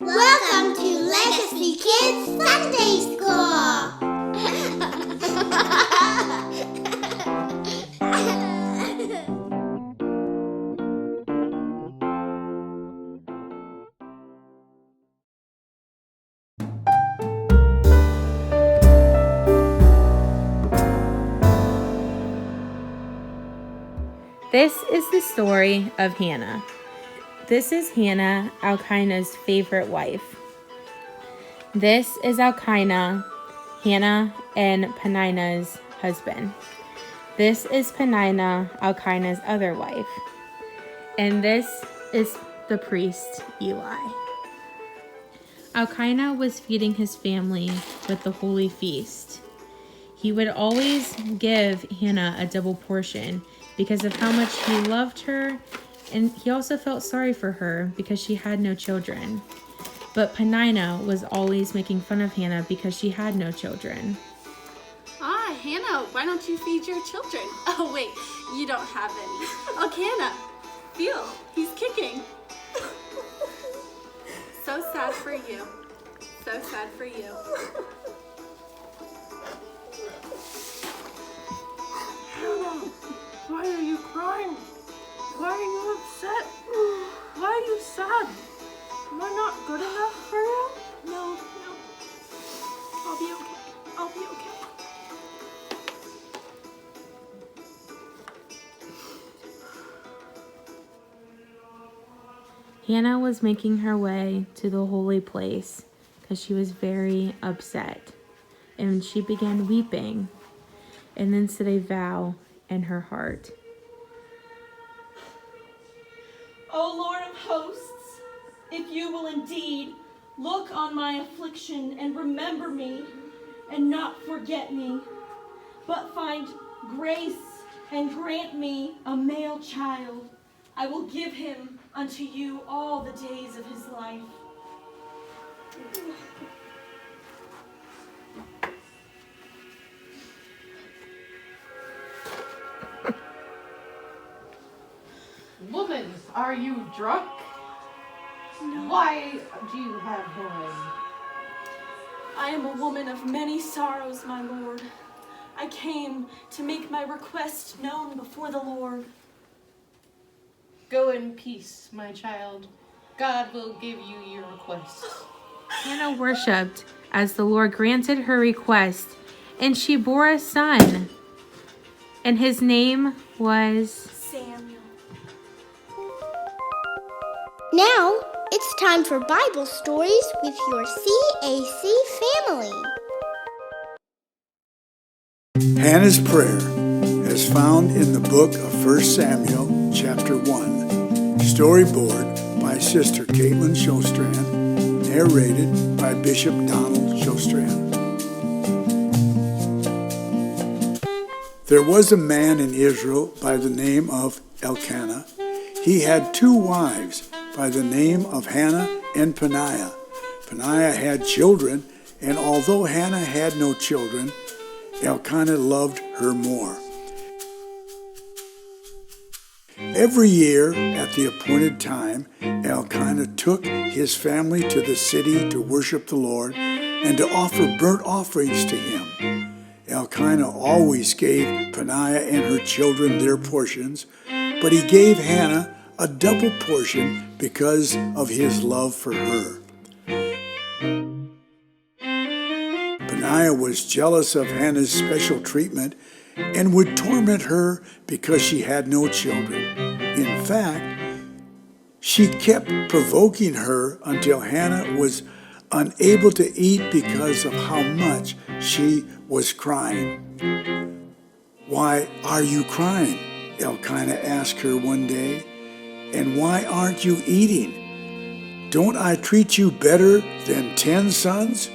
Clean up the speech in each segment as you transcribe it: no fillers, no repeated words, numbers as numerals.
Welcome to Legacy Kids Sunday School! This is the story of Hannah. This is Hannah, Elkanah's favorite wife. This is Elkanah, Hannah and Peninnah's husband. This is Peninnah, Elkanah's other wife. And this is the priest, Eli. Elkanah was feeding his family with the holy feast. He would always give Hannah a double portion because of how much he loved her, and he also felt sorry for her because she had no children. But Peninnah was always making fun of Hannah because she had no children. Hannah, why don't you feed your children? Oh, wait, you don't have any. Elkanah, feel, he's kicking. So sad for you. So sad for you. Hannah, why are you crying? Why are you upset? Why are you sad? Am I not good enough for you? No. I'll be okay. I'll be okay. Hannah was making her way to the holy place because she was very upset. And she began weeping and then said a vow in her heart. O Lord of hosts, if you will indeed look on my affliction and remember me and not forget me, but find grace and grant me a male child, I will give him unto you all the days of his life. Woman, are you drunk? No. Why do you have him? I am a woman of many sorrows, my Lord. I came to make my request known before the Lord. Go in peace, my child. God will give you your request. Hannah worshipped as the Lord granted her request, and she bore a son, and his name was Samuel. Now, it's time for Bible stories with your CAC family. Hannah's prayer is found in the book of 1 Samuel, chapter 1. Storyboard by Sister Caitlin Shostrand, narrated by Bishop Donald Shostrand. There was a man in Israel by the name of Elkanah. He had two wives by the name of Hannah and Peninnah. Peninnah had children, and although Hannah had no children, Elkanah loved her more. Every year at the appointed time, Elkanah took his family to the city to worship the Lord and to offer burnt offerings to him. Elkanah always gave Peninnah and her children their portions, but he gave Hannah a double portion because of his love for her. Peninnah was jealous of Hannah's special treatment and would torment her because she had no children. In fact, she kept provoking her until Hannah was unable to eat because of how much she was crying. "Why are you crying?" Elkanah asked her one day. "And why aren't you eating? Don't I treat you better than 10 sons?"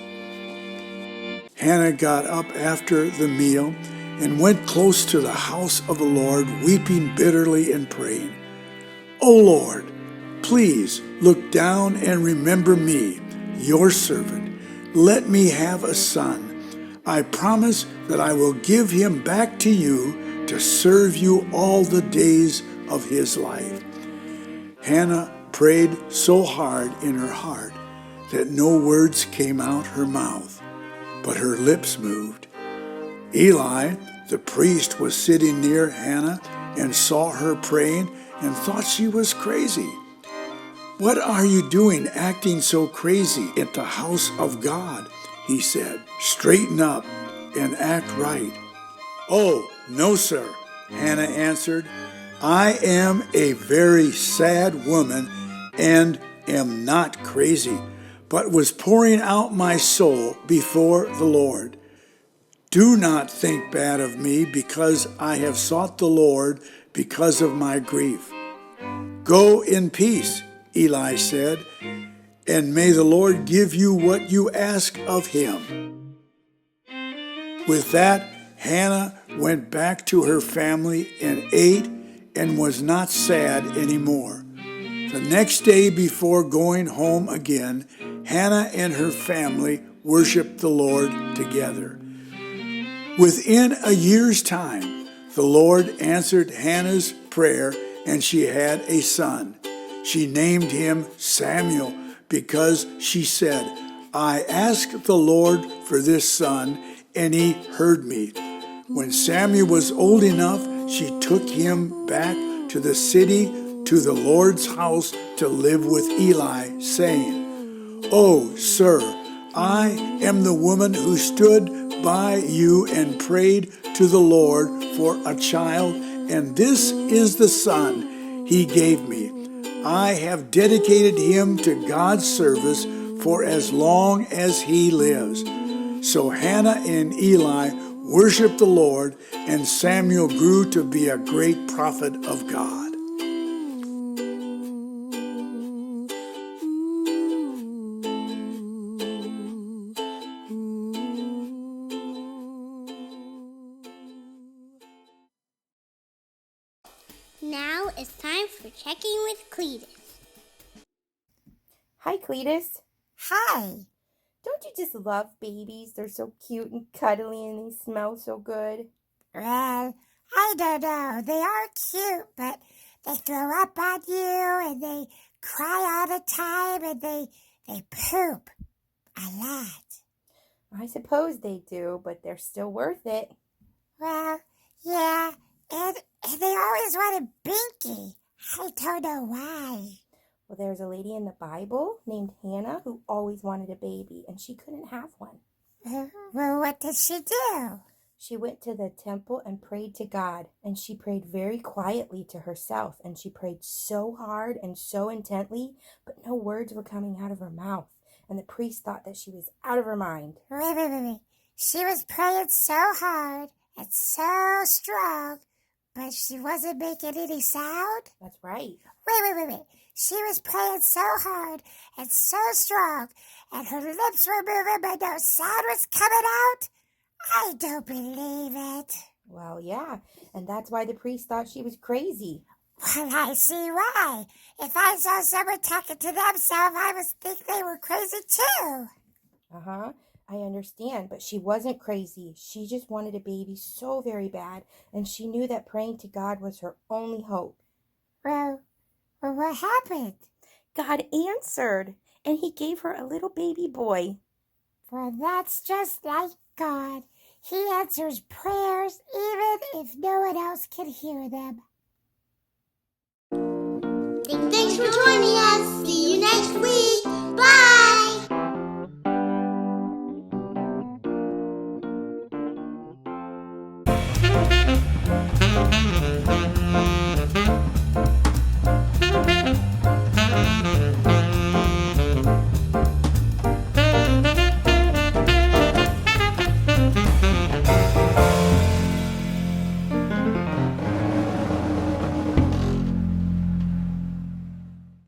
Hannah got up after the meal and went close to the house of the Lord, weeping bitterly and praying. "O Lord, please look down and remember me, your servant. Let me have a son. I promise that I will give him back to you to serve you all the days of his life." Hannah prayed so hard in her heart that no words came out her mouth, but her lips moved. Eli, the priest, was sitting near Hannah and saw her praying and thought she was crazy. "What are you doing acting so crazy at the house of God?" he said. "Straighten up and act right." "Oh, no, sir," Hannah answered. "I am a very sad woman and am not crazy, but was pouring out my soul before the Lord. Do not think bad of me because I have sought the Lord because of my grief." "Go in peace," Eli said, "and may the Lord give you what you ask of him." With that, Hannah went back to her family and ate and was not sad anymore. The next day before going home again, Hannah and her family worshiped the Lord together. Within a year's time, the Lord answered Hannah's prayer and she had a son. She named him Samuel because she said, "I asked the Lord for this son and he heard me." When Samuel was old enough, she took him back to the city, to the Lord's house to live with Eli, saying, "Oh, sir, I am the woman who stood by you and prayed to the Lord for a child, and this is the son he gave me. I have dedicated him to God's service for as long as he lives." So Hannah and Eli worshiped the Lord, and Samuel grew to be a great prophet of God. Now it's time for checking with Cletus. Hi, Cletus. Hi. Don't you just love babies? They're so cute and cuddly and they smell so good. Well, I don't know. They are cute, but they throw up on you and they cry all the time and they poop a lot. I suppose they do, but they're still worth it. Well, yeah, and they always want a binky. I don't know why. Well, there's a lady in the Bible named Hannah who always wanted a baby, and she couldn't have one. Well, what did she do? She went to the temple and prayed to God, and she prayed very quietly to herself, and she prayed so hard and so intently, but no words were coming out of her mouth, and the priest thought that she was out of her mind. Wait. She was praying so hard and so strong, but she wasn't making any sound? That's right. Wait. She was praying so hard and so strong, and her lips were moving, but no sound was coming out? I don't believe it. Well, yeah, and that's why the priest thought she was crazy. Well, I see why. If I saw someone talking to themselves, I would think they were crazy too. Uh-huh, I understand, but she wasn't crazy. She just wanted a baby so very bad, and she knew that praying to God was her only hope. Well, what happened? God answered, and he gave her a little baby boy. Well, that's just like God. He answers prayers even if no one else can hear them. Thanks for joining us. See you next week. Bye.